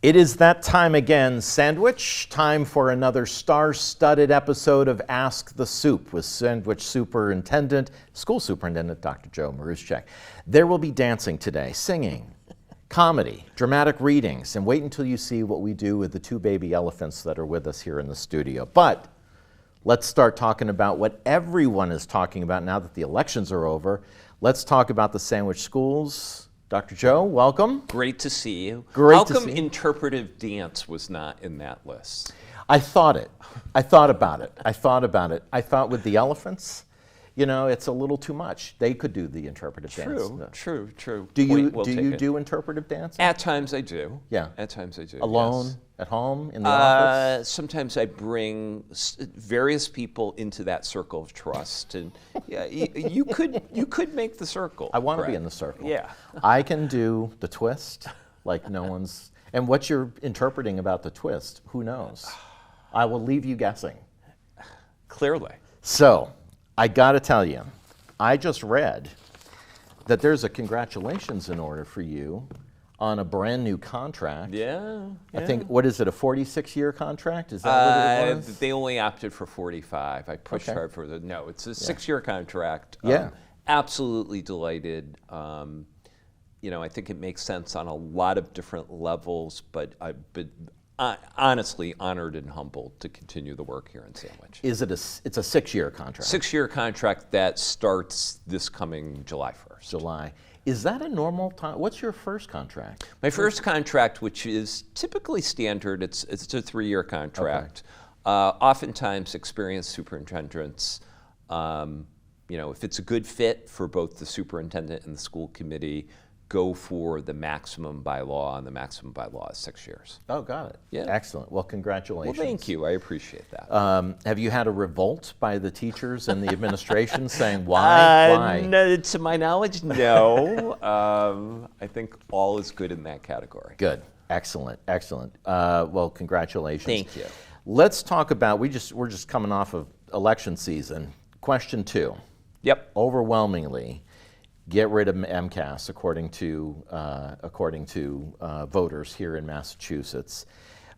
It is that time again, Sandwich. Time for another star-studded episode of Ask the Sup with Sandwich Superintendent, School Superintendent Dr. Joe Maruszczak. There will be dancing today, singing, comedy, dramatic readings, and wait until you see what we do with the two baby elephants that are with us here in the studio. But let's start talking about what everyone is talking about now that the elections are over. Let's talk about the Sandwich schools. Dr. Joe, welcome. Great to see you. Great to see you. How come interpretive dance was not in that list? I thought about it. I thought with the elephants, you know, it's a little too much. They could do the interpretive dance. True. Do you do interpretive dance? At times I do. Yeah. At times I do. Alone, yes. At home, in the office? Sometimes I bring various people into that circle of trust, and yeah, you could make the circle. I want to be in the circle. Yeah. I can do the twist like no one's. And what you're interpreting about the twist, who knows? I will leave you guessing. Clearly. So, I got to tell you, I just read that there's a congratulations in order for you on a brand new contract. Yeah. I think, what is it, a 46-year contract? Is that what it was? They only opted for 45. I pushed hard for no, it's a 6-year contract. Yeah. Absolutely delighted. You know, I think it makes sense on a lot of different levels, but honestly honored and humbled to continue the work here in Sandwich. Is it it's a 6-year contract? 6-year contract that starts this coming July 1st. July. Is that a normal time? What's your first contract? My first contract, which is typically standard, it's a 3-year contract. Okay. Oftentimes experienced superintendents, you know, if it's a good fit for both the superintendent and the school committee, go for the maximum by law, and the maximum by law is 6 years. Oh, got it. Yeah. Excellent. Well, congratulations. Well, thank you. I appreciate that. Have you had a revolt by the teachers and the administration saying why? No, to my knowledge, no. I think all is good in that category. Good. Excellent. Well, congratulations. Thank you. Let's talk about, we're just coming off of election season. Question 2. Yep. Overwhelmingly, get rid of MCAS according to voters here in Massachusetts.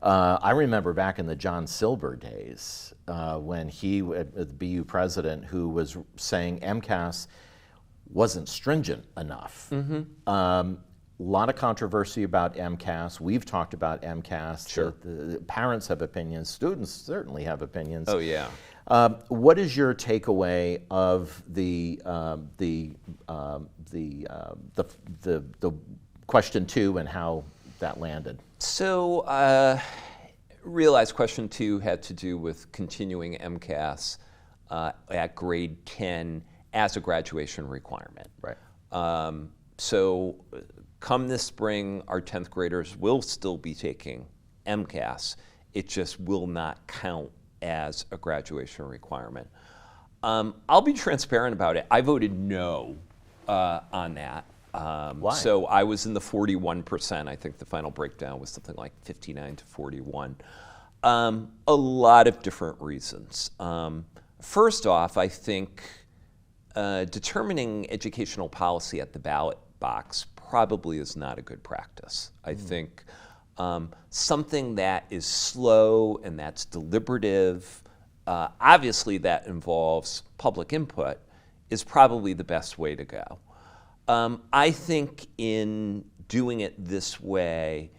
I remember back in the John Silber days when he, the BU president, who was saying MCAS wasn't stringent enough. Mm-hmm. A lot of controversy about MCAS. We've talked about MCAS. Sure. The parents have opinions. Students certainly have opinions. Oh yeah. What is your takeaway of the question 2 and how that landed? So, realized question 2 had to do with continuing MCAS at grade 10 as a graduation requirement. Right. So, come this spring, our 10th graders will still be taking MCAS. It just will not count as a graduation requirement. I'll be transparent about it. I voted no on that. Why? So I was in the 41%. I think the final breakdown was something like 59 to 41. A lot of different reasons. First off, I think determining educational policy at the ballot box probably is not a good practice. I think something that is slow and that's deliberative, obviously that involves public input, is probably the best way to go. I think in doing it this way,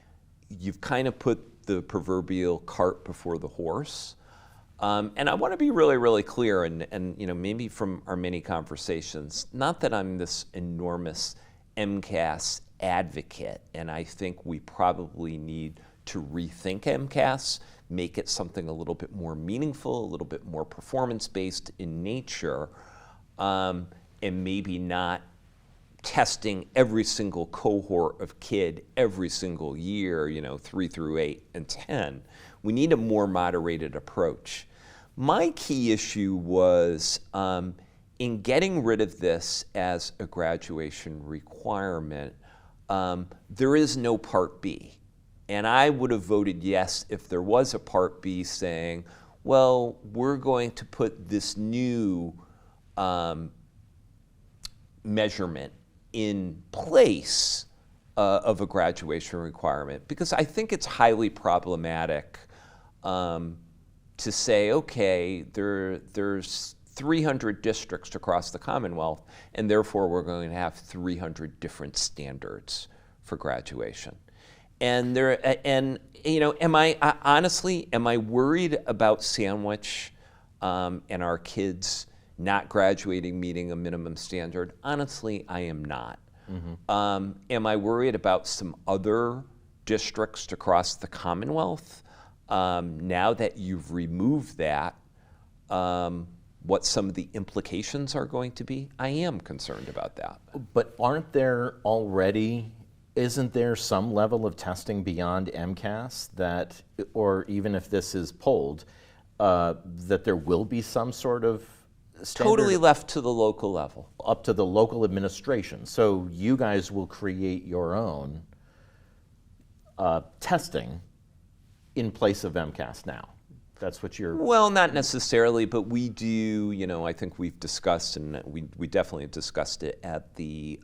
you've kind of put the proverbial cart before the horse. And I want to be really, really clear, and you know, maybe from our many conversations, not that I'm this enormous MCAS advocate, and I think we probably need to rethink MCAS, make it something a little bit more meaningful, a little bit more performance-based in nature, and maybe not testing every single cohort of kid every single year, you know, 3 through 8 and 10. We need a more moderated approach. My key issue was in getting rid of this as a graduation requirement, there is no Part B. And I would have voted yes if there was a Part B saying, well, we're going to put this new measurement in place of a graduation requirement, because I think it's highly problematic to say, okay, there's 300 districts across the Commonwealth, and therefore we're going to have 300 different standards for graduation. And am I honestly worried about Sandwich and our kids not graduating meeting a minimum standard? Honestly, I am not. Am I worried about some other districts across the Commonwealth? Now that you've removed that, what some of the implications are going to be? I am concerned about that. But isn't there some level of testing beyond MCAS that, or even if this is polled, that there will be some sort of standard? Totally left to the local level. Up to the local administration. So you guys will create your own testing in place of MCAS now. That's what you're... Well, not necessarily, but we do, I think we've discussed, and we definitely discussed it at the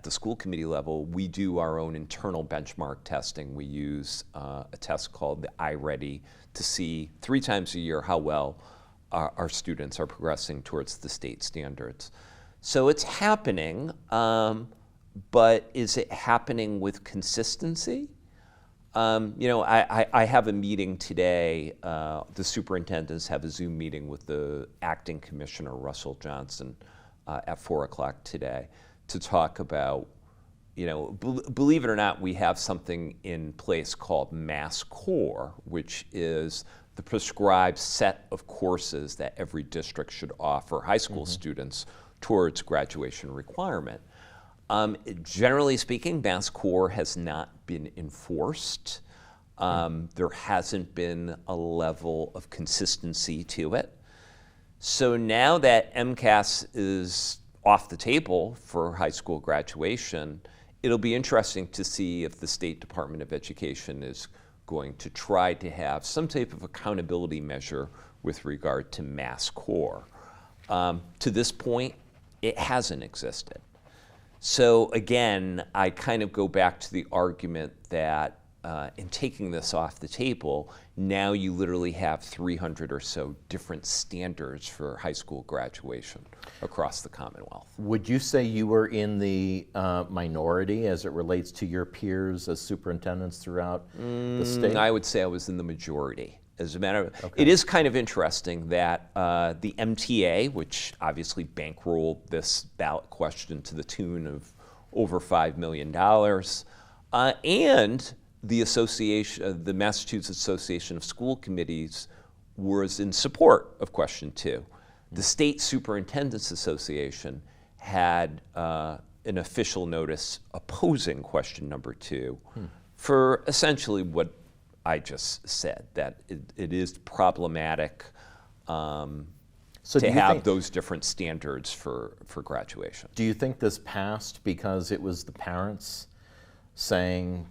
school committee level. We do our own internal benchmark testing. We use a test called the iReady to see 3 times a year how well our students are progressing towards the state standards. So it's happening, but is it happening with consistency? I have a meeting today. The superintendents have a Zoom meeting with the acting commissioner, Russell Johnson, at 4 o'clock today to talk about, believe it or not, we have something in place called Mass Core, which is the prescribed set of courses that every district should offer high school students towards graduation requirement. Generally speaking, Mass Core has not been enforced. There hasn't been a level of consistency to it. So now that MCAS is off the table for high school graduation, it'll be interesting to see if the State Department of Education is going to try to have some type of accountability measure with regard to Mass Core. To this point, it hasn't existed. So again, I kind of go back to the argument that in taking this off the table, now you literally have 300 or so different standards for high school graduation across the Commonwealth. Would you say you were in the minority as it relates to your peers as superintendents throughout the state? I would say I was in the majority. As a matter of, it is kind of interesting that the MTA, which obviously bankrolled this ballot question to the tune of over $5 million, and the association, the Massachusetts Association of School Committees, was in support of question 2. The State Superintendents Association had an official notice opposing question number 2 for essentially what I just said, that it is problematic to have those different standards for graduation. Do you think this passed because it was the parents saying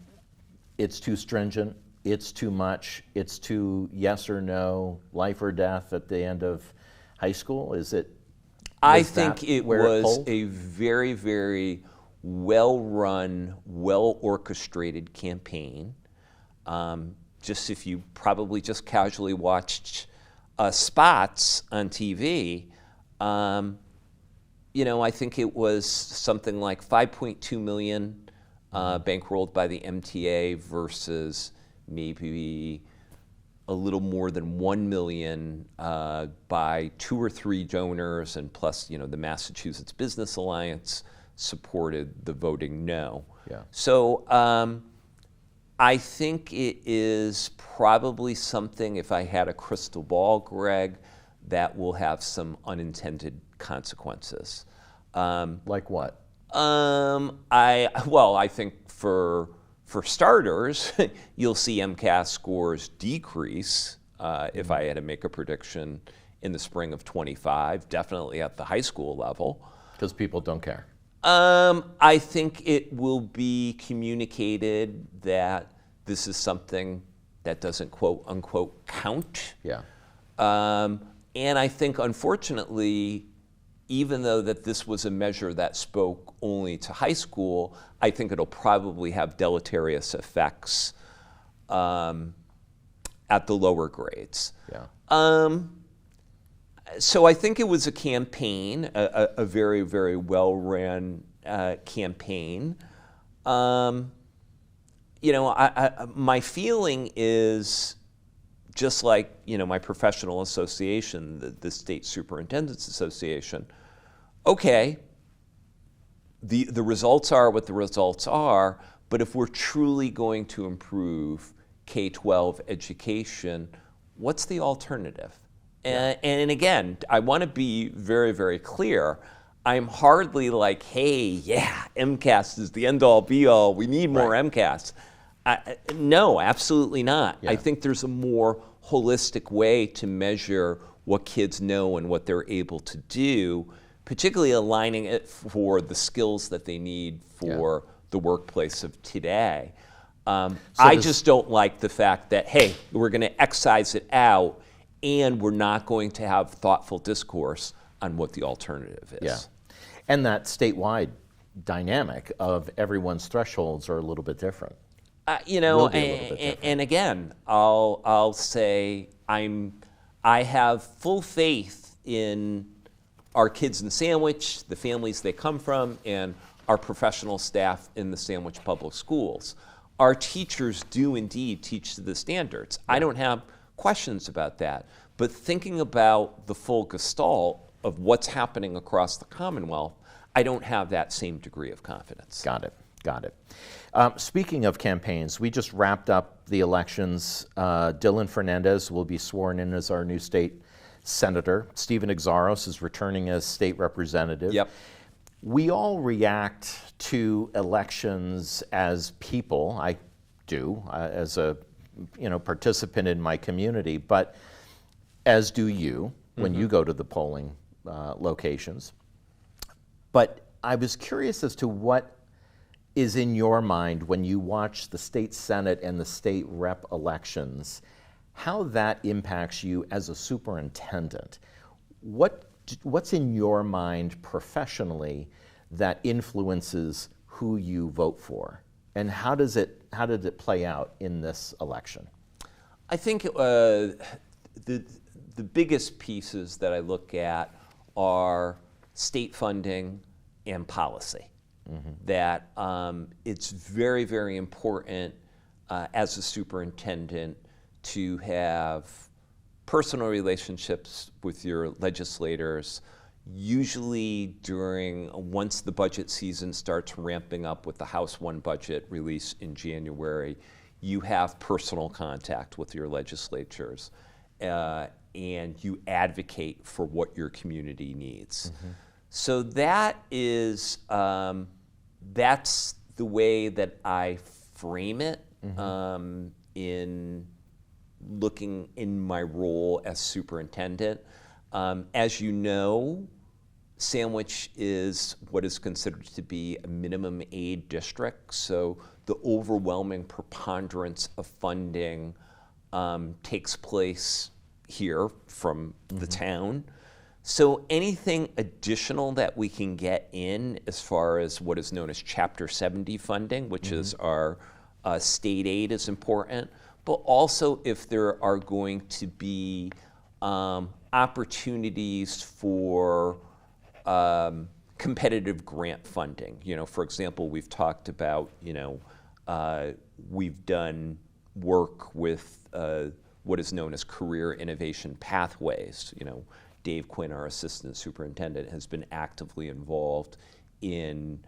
it's too stringent, it's too much, it's too yes or no, life or death at the end of high school? I think it was a very, very well-run, well-orchestrated campaign. Just if you probably just casually watched spots on TV, I think it was something like 5.2 million bankrolled by the MTA versus maybe a little more than 1 million by 2 or 3 donors, and plus, the Massachusetts Business Alliance supported the voting no. Yeah. So I think it is probably something, if I had a crystal ball, Greg, that will have some unintended consequences. Like what? I think for starters, you'll see MCAS scores decrease if I had to make a prediction in the spring of '25, definitely at the high school level. Because people don't care. I think it will be communicated that this is something that doesn't quote unquote count. Yeah. And I think, unfortunately, even though that this was a measure that spoke only to high school, I think it'll probably have deleterious effects at the lower grades. Yeah. So I think it was a campaign, a very, very well-ran campaign. My feeling is, just like my professional association, the State Superintendents Association, okay, the results are what the results are, but if we're truly going to improve K-12 education, what's the alternative? And again, I want to be very, very clear. I'm hardly like, hey, yeah, MCAS is the end-all, be-all. We need more MCAS. No, absolutely not. Yeah. I think there's a more holistic way to measure what kids know and what they're able to do, particularly aligning it for the skills that they need for the workplace of today. I just don't like the fact that, hey, we're going to excise it out and we're not going to have thoughtful discourse on what the alternative is. Yeah. And that statewide dynamic of everyone's thresholds are a little bit different. And again, I'll say I have full faith in our kids in Sandwich, the families they come from, and our professional staff in the Sandwich Public Schools. Our teachers do indeed teach to the standards. I don't have questions about that. But thinking about the full gestalt of what's happening across the Commonwealth, I don't have that same degree of confidence. Got it. Speaking of campaigns, we just wrapped up the elections. Dylan Fernandez will be sworn in as our new state senator. Stephen Exaros is returning as state representative. Yep. We all react to elections as people. I do, as a participant in my community, but as do you when you go to the polling locations. But I was curious as to what is in your mind when you watch the state senate and the state rep elections, how that impacts you as a superintendent. What's in your mind professionally that influences who you vote for, and how did it play out in this election? I think the biggest pieces that I look at are state funding and policy. That it's very, very important as a superintendent to have personal relationships with your legislators. Usually once the budget season starts ramping up with the House 1 budget release in January, you have personal contact with your legislatures and you advocate for what your community needs. So that is, that's the way that I frame it in looking in my role as superintendent. As you know, Sandwich is what is considered to be a minimum aid district, so the overwhelming preponderance of funding takes place here from the town. So anything additional that we can get in as far as what is known as Chapter 70 funding, which is our state aid, is important, but also if there are going to be opportunities for competitive grant funding. For example, we've talked about, we've done work with what is known as career innovation pathways. Dave Quinn, our assistant superintendent, has been actively involved in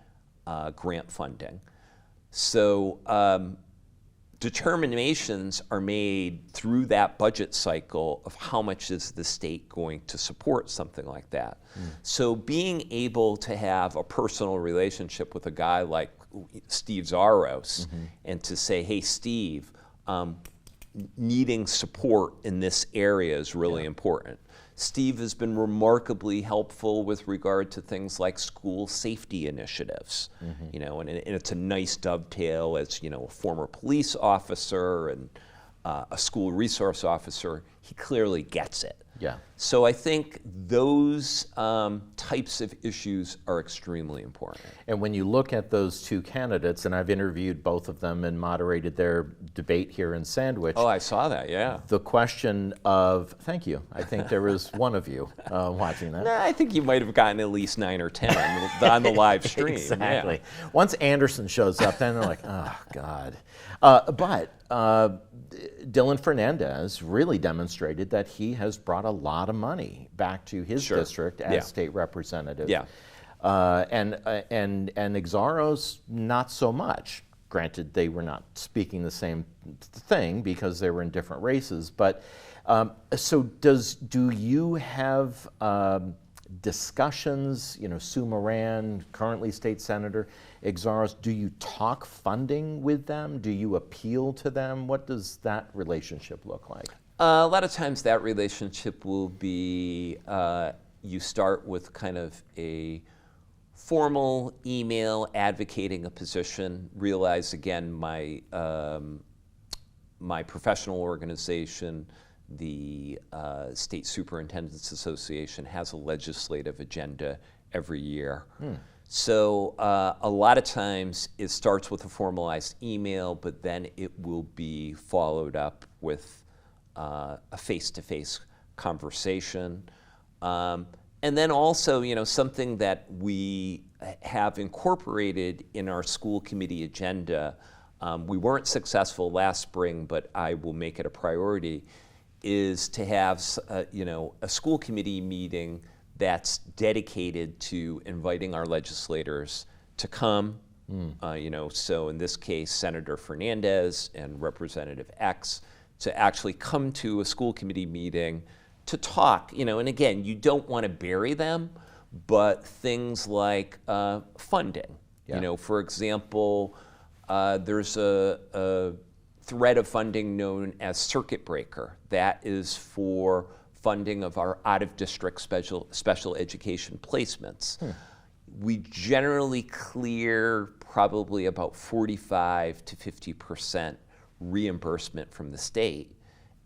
grant funding. So determinations are made through that budget cycle of how much is the state going to support something like that. So being able to have a personal relationship with a guy like Steve Zaros and to say, hey, Steve, needing support in this area is really important. Steve has been remarkably helpful with regard to things like school safety initiatives, and it's a nice dovetail as, a former police officer and a school resource officer, he clearly gets it. Yeah. So I think those types of issues are extremely important. And when you look at those two candidates, and I've interviewed both of them and moderated their debate here in Sandwich. Oh, I saw that, yeah. The question of, thank you, I think there was one of you watching that. Nah, I think you might have gotten at least 9 or 10 on the live stream. Exactly. Yeah. Once Anderson shows up, then they're like, oh, God. But Dylan Fernandez really demonstrated that he has brought a lot of money back to his district as state representative. Yeah. And Exaros, not so much. Granted, they were not speaking the same thing because they were in different races. But so do you have discussions, Sue Moran, currently state senator, Exaros, do you talk funding with them? Do you appeal to them? What does that relationship look like? A lot of times that relationship will be, you start with kind of a formal email advocating a position. Realize, again, my professional organization, the State Superintendents Association, has a legislative agenda every year. So a lot of times it starts with a formalized email, but then it will be followed up with a face-to-face conversation. And then also, something that we have incorporated in our school committee agenda, we weren't successful last spring, but I will make it a priority, is to have a school committee meeting that's dedicated to inviting our legislators to come. So in this case, Senator Fernandez and Representative X, to actually come to a school committee meeting to talk. And again, you don't want to bury them, but things like funding. Yeah. For example, there's a thread of funding known as circuit breaker. That is for funding of our out-of-district special education placements. We generally clear probably about 45 to 50% reimbursement from the state.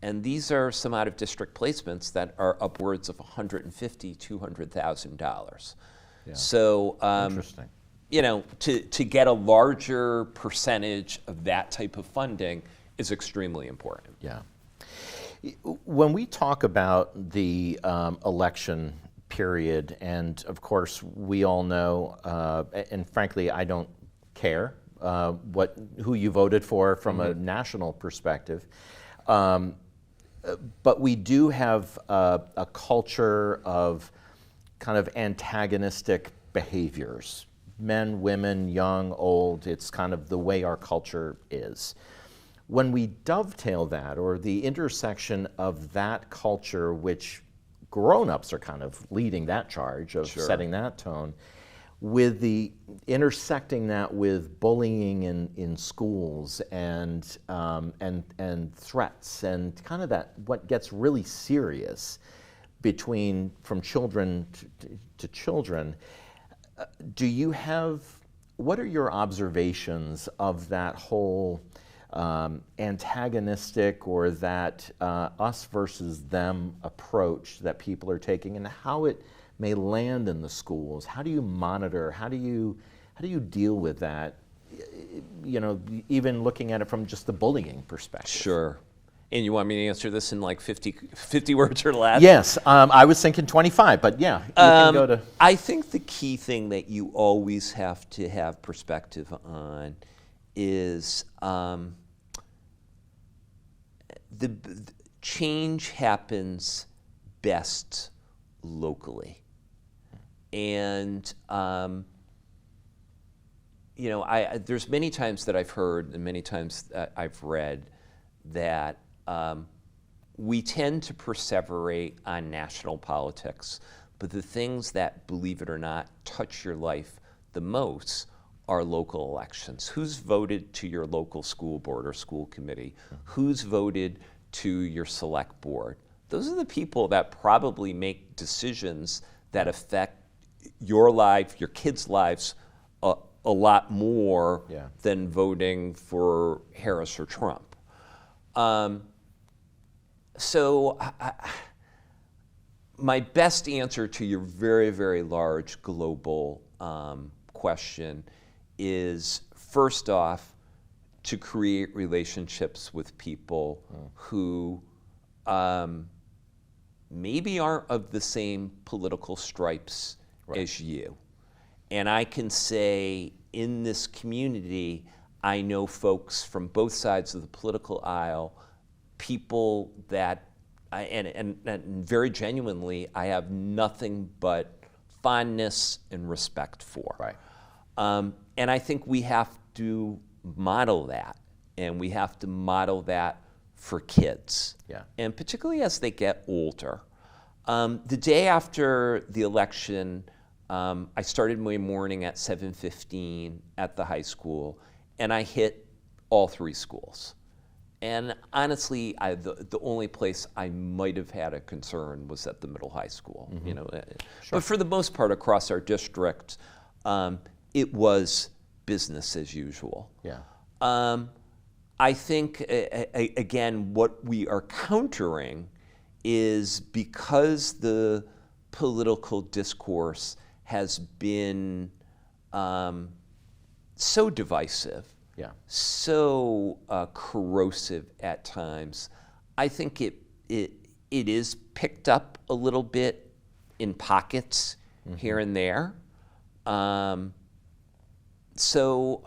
And these are some out-of-district placements that are upwards of $150,000, $200,000. Yeah. So, Interesting. To get a larger percentage of that type of funding is extremely important. Yeah. When we talk about the election period, and of course we all know, and frankly I don't care who you voted for from a national perspective, but we do have a culture of kind of antagonistic behaviors. Men, women, young, old, it's kind of the way our culture is. When we dovetail that, or the intersection of that culture, which grown-ups are kind of leading that charge of setting that tone, with the intersecting that with bullying in schools and threats and kind of that what gets really serious from children to children, what are your observations of that whole antagonistic or that us versus them approach that people are taking, and how it may land in the schools? How do you monitor? How do you deal with that? Even looking at it from just the bullying perspective. Sure. And you want me to answer this in like 50 words or less? Yes, I was thinking 25, but yeah, you can go to. I think the key thing that you always have to have perspective on is the change happens best locally. And there's many times that I've heard and many times that I've read that we tend to perseverate on national politics, but the things that, believe it or not, touch your life the most are local elections. Who's voted to your local school board or school committee? Who's voted to your select board? Those are the people that probably make decisions that affect your life, your kids' lives, a lot more than voting for Harris or Trump. So my best answer to your very, very large global question is, first off, to create relationships with people who maybe aren't of the same political stripes as you. And I can say in this community, I know folks from both sides of the political aisle, people that, and very genuinely, I have nothing but fondness and respect for. Right. And I think we have to model that, and we have to model that for kids. Yeah. And particularly as they get older. The day after the election, I started my morning at 7:15 at the high school, and I hit all three schools. And honestly, the only place I might have had a concern was at the middle high school. Mm-hmm. You know, Sure. but for the most part, across our district, it was business as usual. Yeah. I think again, what we are countering is, because the political discourse has been so divisive, Yeah. so corrosive at times. I think it is picked up a little bit in pockets here and there. So,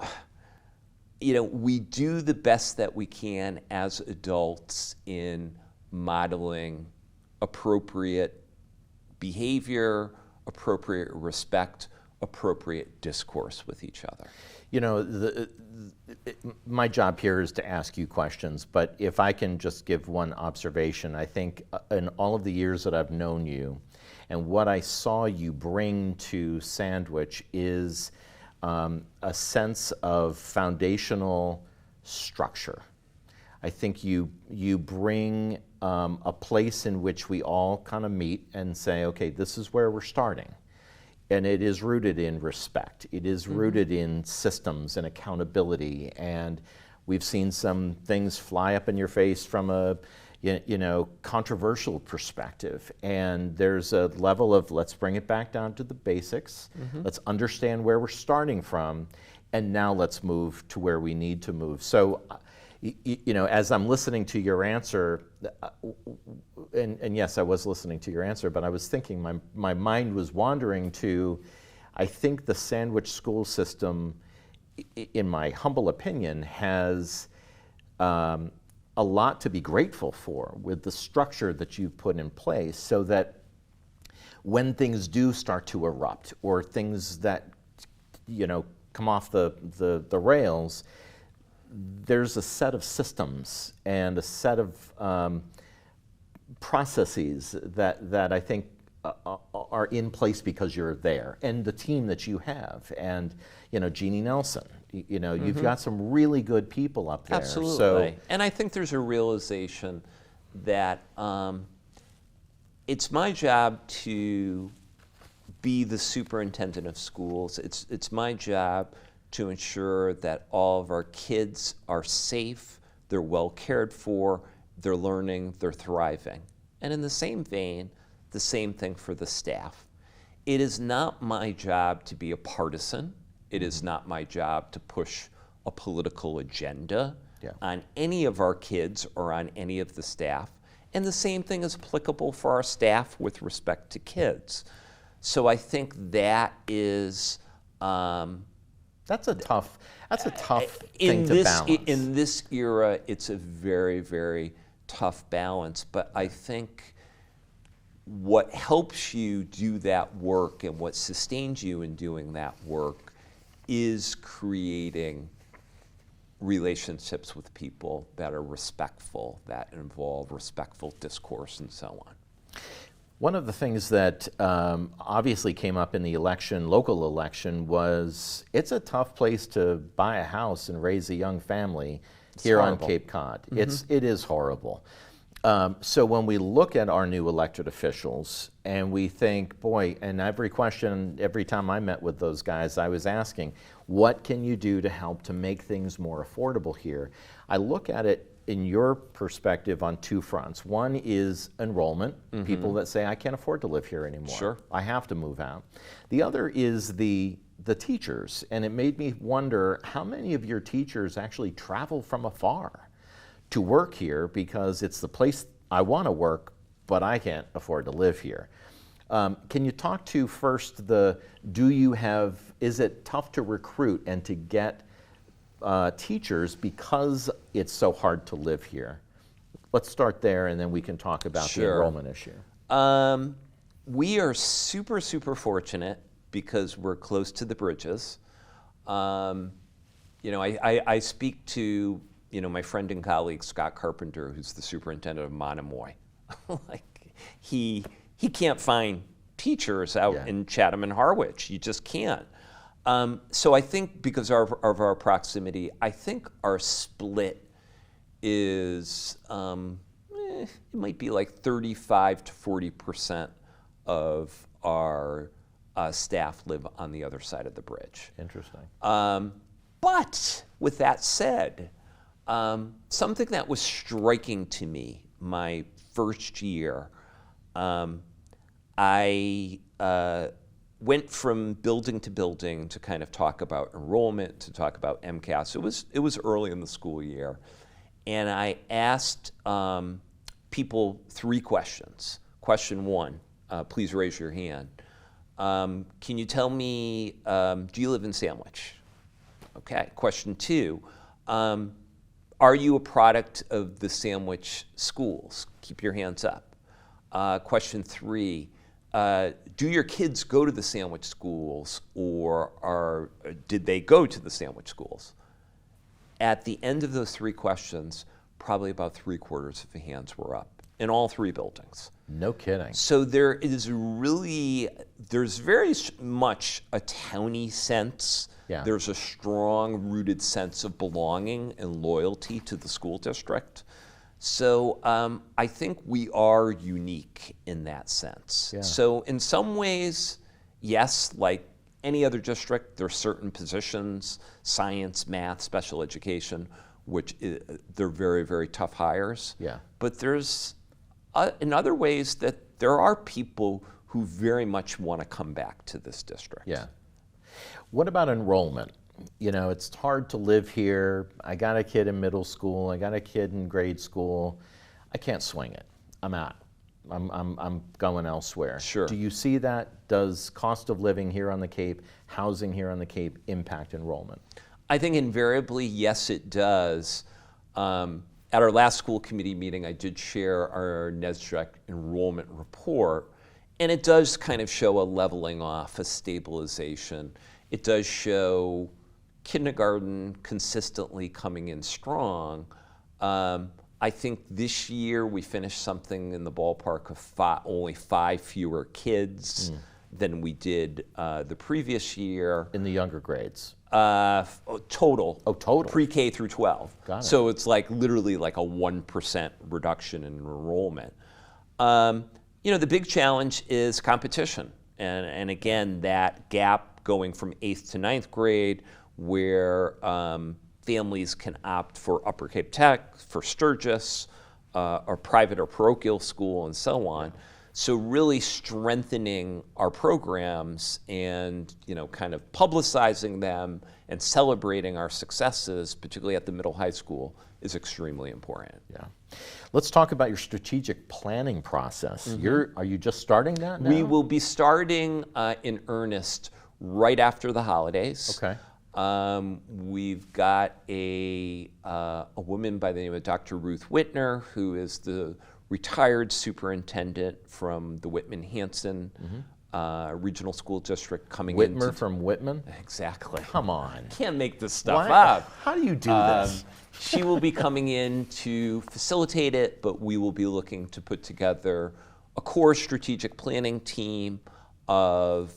you know, we do the best that we can as adults in modeling appropriate behavior, appropriate respect, appropriate discourse with each other. You know, my job here is to ask you questions, but if I can just give one observation, I think in all of the years that I've known you, and what I saw you bring to Sandwich is a sense of foundational structure. I think you bring a place in which we all kind of meet and say, okay, this is where we're starting. And it is rooted in respect. It is rooted in systems and accountability. And we've seen some things fly up in your face from a controversial perspective. And there's a level of, let's bring it back down to the basics. Let's understand where we're starting from. And now let's move to where we need to move. So, you know, as I'm listening to your answer, and yes, I was listening to your answer, but I was thinking, my mind was wandering to, I think the Sandwich school system, in my humble opinion, has a lot to be grateful for with the structure that you've put in place, so that when things do start to erupt, or things that, you know, come off the rails, there's a set of systems and a set of processes that I think are in place because you're there, and the team that you have, and you know, Jeannie Nelson, you know, you've got some really good people up there. Absolutely. So, and I think there's a realization that it's my job to be the superintendent of schools. It's my job to ensure that all of our kids are safe, they're well cared for, they're learning, they're thriving. And in the same vein, the same thing for the staff. It is not my job to be a partisan. It is not my job to push a political agenda on any of our kids or on any of the staff. And the same thing is applicable for our staff with respect to kids. So I think that is that's a tough thing to balance. In this era, it's a very, very tough balance. But I think what helps you do that work and what sustains you in doing that work is creating relationships with people that are respectful, that involve respectful discourse and so on. One of the things that obviously came up in the election, local election, was it's a tough place to buy a house and raise a young family here on Cape Cod. It is horrible. So when we look at our new elected officials and we think, boy, and every question, every time I met with those guys, I was asking, what can you do to help to make things more affordable here? I look at it in your perspective on two fronts. One is enrollment, people that say, I can't afford to live here anymore. Sure. I have to move out. The other is the teachers, and it made me wonder how many of your teachers actually travel from afar to work here because it's the place I want to work, but I can't afford to live here. Can you talk to first is it tough to recruit and to get teachers because it's so hard to live here? Let's start there and then we can talk about the enrollment issue. We are super, super fortunate because we're close to the bridges. I speak to my friend and colleague Scott Carpenter, who's the superintendent of Monomoy. Like he can't find teachers out in Chatham and Harwich. You just can't. So I think because of our proximity, I think our split is it might be like 35 to 40% of our staff live on the other side of the bridge. Interesting. But with that said, something that was striking to me my first year, I went from building to building to kind of talk about enrollment, to talk about MCAS. It was early in the school year, and I asked people 3 questions. Question 1, please raise your hand. Can you tell me, do you live in Sandwich? Okay. Question 2, are you a product of the Sandwich schools? Keep your hands up. Question 3, do your kids go to the Sandwich schools, or did they go to the Sandwich schools? At the end of those 3 questions, probably about 3/4 of the hands were up in all 3 buildings. No kidding. So there's very much a towny sense. Yeah. There's a strong rooted sense of belonging and loyalty to the school district. So I think we are unique in that sense. Yeah. So in some ways, yes, like any other district, there are certain positions, science, math, special education, which they're very, very tough hires. Yeah. But there's in other ways that there are people who very much want to come back to this district. Yeah. What about enrollment? It's hard to live here. I got a kid in middle school. I got a kid in grade school. I can't swing it. I'm out. I'm going elsewhere. Sure. Do you see that? Does cost of living here on the Cape, housing here on the Cape, impact enrollment? I think invariably, yes, it does. At our last school committee meeting, I did share our NESJEC enrollment report, and it does kind of show a leveling off, a stabilization. It does show kindergarten consistently coming in strong. I think this year we finished something in the ballpark of only 5 fewer kids than we did the previous year. In the younger grades? Total. Oh, total. Pre-K through 12. Got it. So it's like literally like a 1% reduction in enrollment. The big challenge is competition. And again, that gap going from 8th to 9th grade where families can opt for Upper Cape Tech, for Sturgis, or private or parochial school, and so on. So really strengthening our programs and kind of publicizing them and celebrating our successes, particularly at the middle high school, is extremely important. Yeah. Let's talk about your strategic planning process. Are you just starting that now? We will be starting in earnest right after the holidays. Okay. We've got a woman by the name of Dr. Ruth Whitner, who is the retired superintendent from the Whitman-Hanson Regional School District coming in. Whitmer from Whitman? Exactly. Come on. Can't make this stuff Why- up. How do you do this? She will be coming in to facilitate it, but we will be looking to put together a core strategic planning team of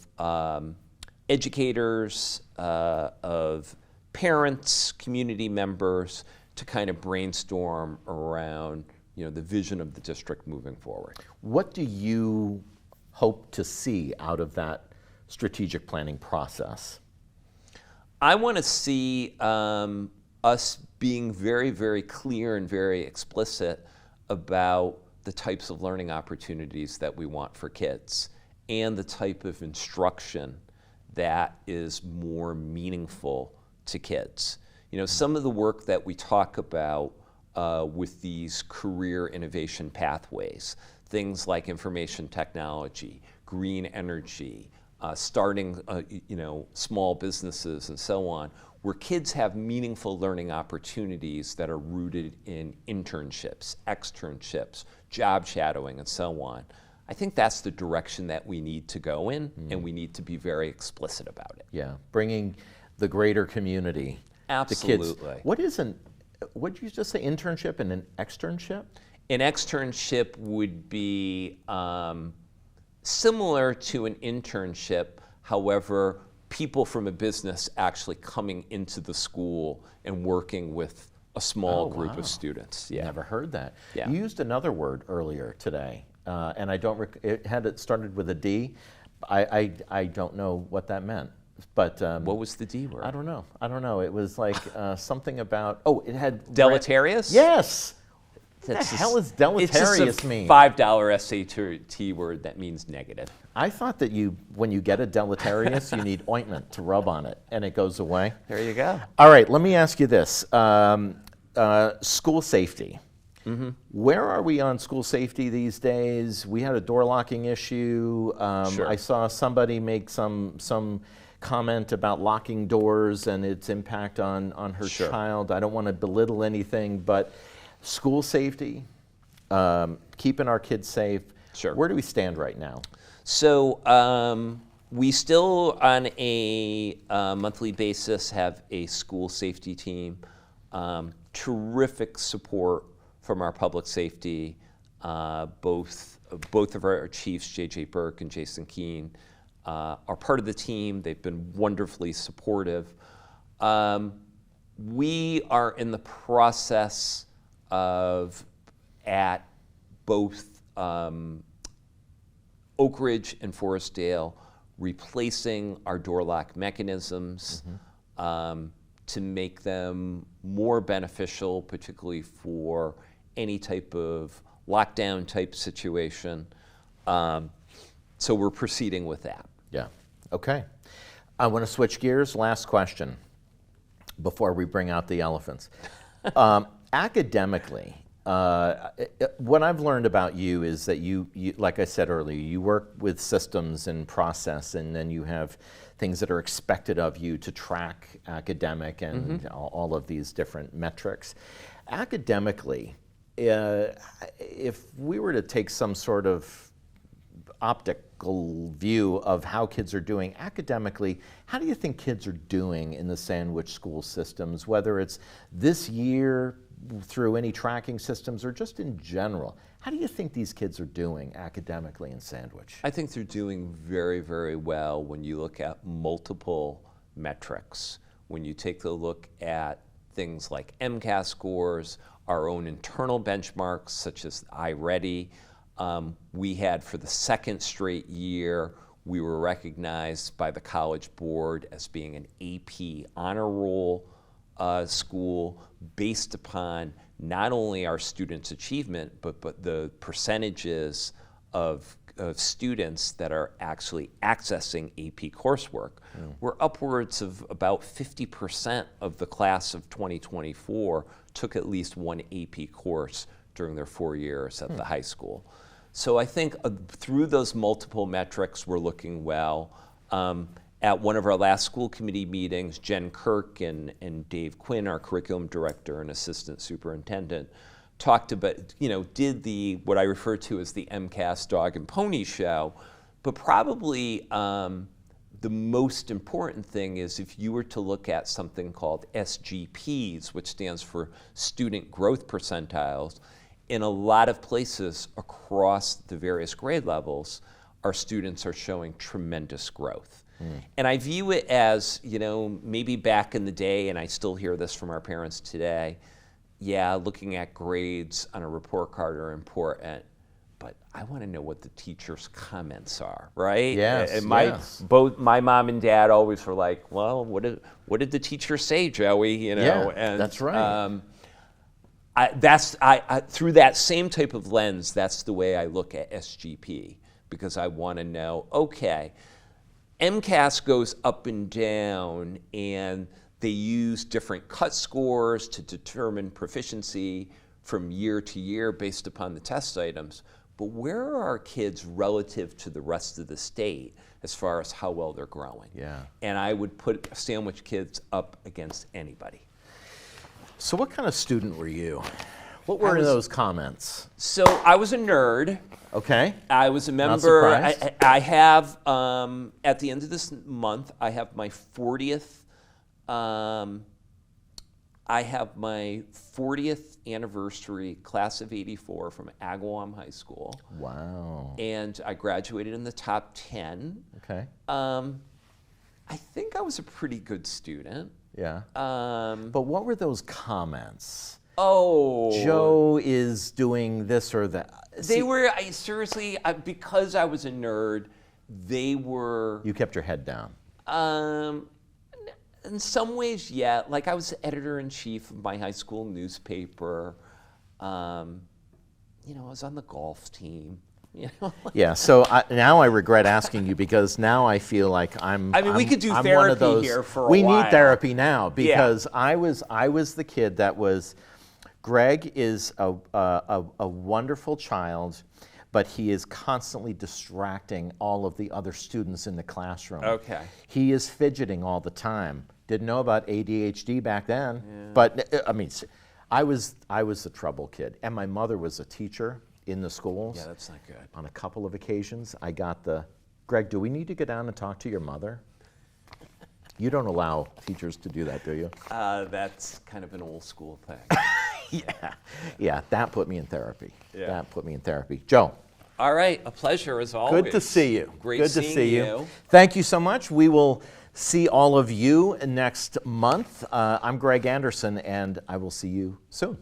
educators, of parents, community members, to kind of brainstorm around the vision of the district moving forward. What do you hope to see out of that strategic planning process? I want to see us being very, very clear and very explicit about the types of learning opportunities that we want for kids and the type of instruction that is more meaningful to kids. You know, some of the work that we talk about with these career innovation pathways, things like information technology, green energy, starting small businesses and so on, where kids have meaningful learning opportunities that are rooted in internships, externships, job shadowing, and so on. I think that's the direction that we need to go in, and we need to be very explicit about it. Yeah, bringing the greater community Absolutely. to kids. What did you just say, internship and an externship? An externship would be similar to an internship, however, people from a business actually coming into the school and working with a small group of students. Yeah. Never heard that. Yeah. You used another word earlier today, and I don't. It started with a D. I don't know what that meant. But what was the D word? I don't know. It was like something about. Oh, it had deleterious. Yes. What That's the hell is deleterious mean? $5 SAT word that means negative. I thought that when you get a deleterious, you need ointment to rub on it, and it goes away. There you go. All right, let me ask you this. School safety. Mm-hmm. Where are we on school safety these days? We had a door locking issue. Sure. I saw somebody make some comment about locking doors and its impact on her Sure. child. I don't want to belittle anything, but school safety, keeping our kids safe. Sure. Where do we stand right now? So we still, on a monthly basis, have a school safety team. Terrific support from our public safety, both of our chiefs, J.J. Burke and Jason Keene, are part of the team. They've been wonderfully supportive. We are in the process of, at both Oak Ridge and Forestdale, replacing our door lock mechanisms to make them more beneficial, particularly for any type of lockdown type situation. So we're proceeding with that. Yeah. Okay. I want to switch gears. Last question before we bring out the elephants. Academically, what I've learned about you is that you, like I said earlier, you work with systems and process, and then you have things that are expected of you to track academic and all of these different metrics. Academically, if we were to take some sort of optical view of how kids are doing academically, how do you think kids are doing in the Sandwich school systems, whether it's this year through any tracking systems or just in general? How do you think these kids are doing academically in Sandwich? I think they're doing very, very well when you look at multiple metrics. When you take a look at things like MCAS scores, our own internal benchmarks such as iReady. We had, for the second straight year, we were recognized by the College Board as being an AP honor roll school based upon not only our students' achievement, but the percentages of students that are actually accessing AP coursework. We're upwards of about 50% of the class of 2024 took at least one AP course during their 4 years at the high school. So I think through those multiple metrics, we're looking well. At one of our last school committee meetings, Jen Kirk and Dave Quinn, our curriculum director and assistant superintendent, talked about, did what I refer to as the MCAS dog and pony show. But probably the most important thing is if you were to look at something called SGPs, which stands for Student Growth Percentiles, in a lot of places across the various grade levels, our students are showing tremendous growth. And I view it as, maybe back in the day, and I still hear this from our parents today, looking at grades on a report card are important, but I want to know what the teacher's comments are, right? Yes, And yes. both my mom and dad always were like, well, what did the teacher say, Joey? You know, Yeah, and that's right. Through that same type of lens, that's the way I look at SGP, because I want to know, okay, MCAS goes up and down, and they use different cut scores to determine proficiency from year to year based upon the test items. But where are our kids relative to the rest of the state as far as how well they're growing? Yeah. And I would put sandwich kids up against anybody. So what kind of student were you? What were those comments? So I was a nerd. Okay. I was a member. surprised. I have, at the end of this month, I have my 40th. I have my 40th anniversary class of '84 from Agawam High School. Wow. And I graduated in the top 10. Okay. I think I was a pretty good student. Yeah. But what were those comments? Oh. Joe is doing this or that. They were, seriously, because I was a nerd, they were. You kept your head down. In some ways, yeah. Like I was the editor-in-chief of my high school newspaper. You know, I was on the golf team. You know? Yeah, so now I regret asking you because now I feel like I'm. I mean, we could do I'm therapy one of those, here for a we while. need therapy now because I was the kid that was. Greg is a wonderful child, but he is constantly distracting all of the other students in the classroom. Okay. He is fidgeting all the time. Didn't know about ADHD back then, but I mean, I was the trouble kid, and my mother was a teacher in the schools. Yeah, that's not good. On a couple of occasions, I got Greg, do we need to go down and talk to your mother? You don't allow teachers to do that, do you? That's kind of an old school thing. Yeah, that put me in therapy. Yeah. That put me in therapy. Joe. All right, a pleasure as always. Good to see you. Great Good to seeing see you. Thank you so much. We will see all of you next month. I'm Greg Anderson, and I will see you soon.